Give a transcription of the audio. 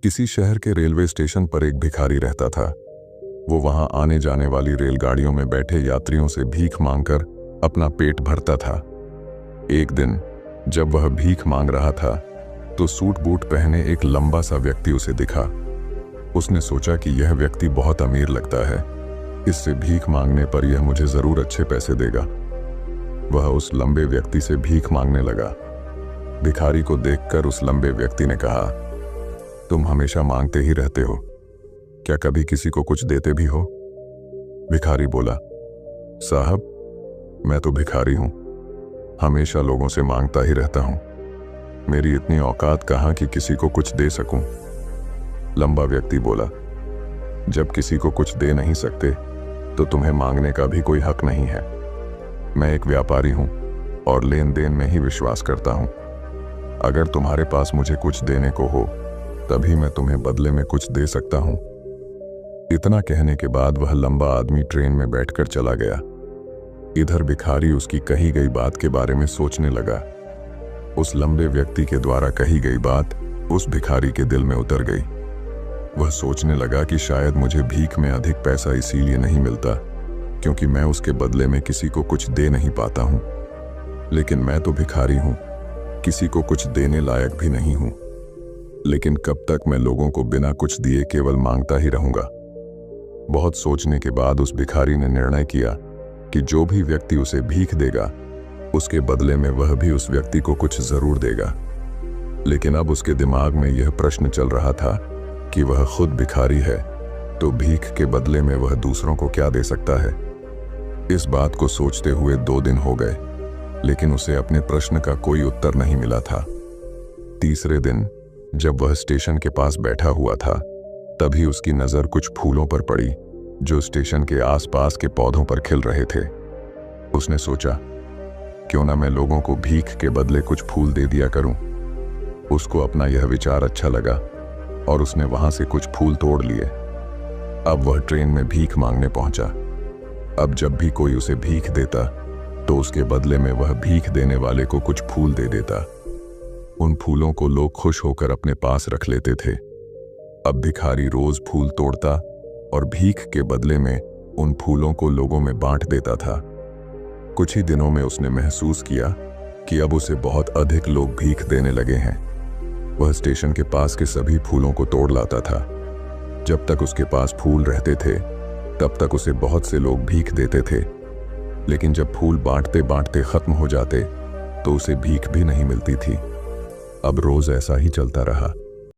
किसी शहर के रेलवे स्टेशन पर एक भिखारी रहता था। वो वहां आने जाने वाली रेलगाड़ियों में बैठे यात्रियों से भीख मांगकर अपना पेट भरता था। एक दिन जब वह भीख मांग रहा था तो सूट बूट पहने एक लंबा सा व्यक्ति उसे दिखा। उसने सोचा कि यह व्यक्ति बहुत अमीर लगता है, इससे भीख मांगने पर यह मुझे जरूर अच्छे पैसे देगा। वह उस लंबे व्यक्ति से भीख मांगने लगा। भिखारी को देखकर उस लंबे व्यक्ति ने कहा, तुम हमेशा मांगते ही रहते हो, क्या कभी किसी को कुछ देते भी हो? भिखारी बोला, साहब मैं तो भिखारी हूं, हमेशा लोगों से मांगता ही रहता हूं। मेरी इतनी औकात कहां कि किसी को कुछ दे सकूं। लंबा व्यक्ति बोला, जब किसी को कुछ दे नहीं सकते तो तुम्हें मांगने का भी कोई हक नहीं है। मैं एक व्यापारी हूं और लेन देन में ही विश्वास करता हूं। अगर तुम्हारे पास मुझे कुछ देने को हो तभी मैं तुम्हें बदले में कुछ दे सकता हूं। इतना कहने के बाद वह लंबा आदमी ट्रेन में बैठकर चला गया। इधर भिखारी उसकी कही गई बात के बारे में सोचने लगा। उस लंबे व्यक्ति के द्वारा कही गई बात उस भिखारी के दिल में उतर गई। वह सोचने लगा कि शायद मुझे भीख में अधिक पैसा इसीलिए नहीं मिलता क्योंकि मैं उसके बदले में किसी को कुछ दे नहीं पाता हूं। लेकिन मैं तो भिखारी हूं, किसी को कुछ देने लायक भी नहीं हूं। लेकिन कब तक मैं लोगों को बिना कुछ दिए केवल मांगता ही रहूंगा? बहुत सोचने के बाद उस भिखारी ने निर्णय किया कि जो भी व्यक्ति उसे भीख देगा उसके बदले में वह भी उस व्यक्ति को कुछ जरूर देगा। लेकिन अब उसके दिमाग में यह प्रश्न चल रहा था कि वह खुद भिखारी है तो भीख के बदले में वह दूसरों को क्या दे सकता है। इस बात को सोचते हुए 2 दिन हो गए, लेकिन उसे अपने प्रश्न का कोई उत्तर नहीं मिला था। तीसरे दिन जब वह स्टेशन के पास बैठा हुआ था तभी उसकी नजर कुछ फूलों पर पड़ी जो स्टेशन के आसपास के पौधों पर खिल रहे थे। उसने सोचा, क्यों ना मैं लोगों को भीख के बदले कुछ फूल दे दिया करूं। उसको अपना यह विचार अच्छा लगा और उसने वहां से कुछ फूल तोड़ लिए। अब वह ट्रेन में भीख मांगने पहुंचा। अब जब भी कोई उसे भीख देता तो उसके बदले में वह भीख देने वाले को कुछ फूल दे देता। उन फूलों को लोग खुश होकर अपने पास रख लेते थे। अब भिखारी रोज फूल तोड़ता और भीख के बदले में उन फूलों को लोगों में बांट देता था। कुछ ही दिनों में उसने महसूस किया कि अब उसे बहुत अधिक लोग भीख देने लगे हैं। वह स्टेशन के पास के सभी फूलों को तोड़ लाता था। जब तक उसके पास फूल रहते थे तब तक उसे बहुत से लोग भीख देते थे, लेकिन जब फूल बांटते बांटते खत्म हो जाते तो उसे भीख भी नहीं मिलती थी। अब रोज ऐसा ही चलता रहा।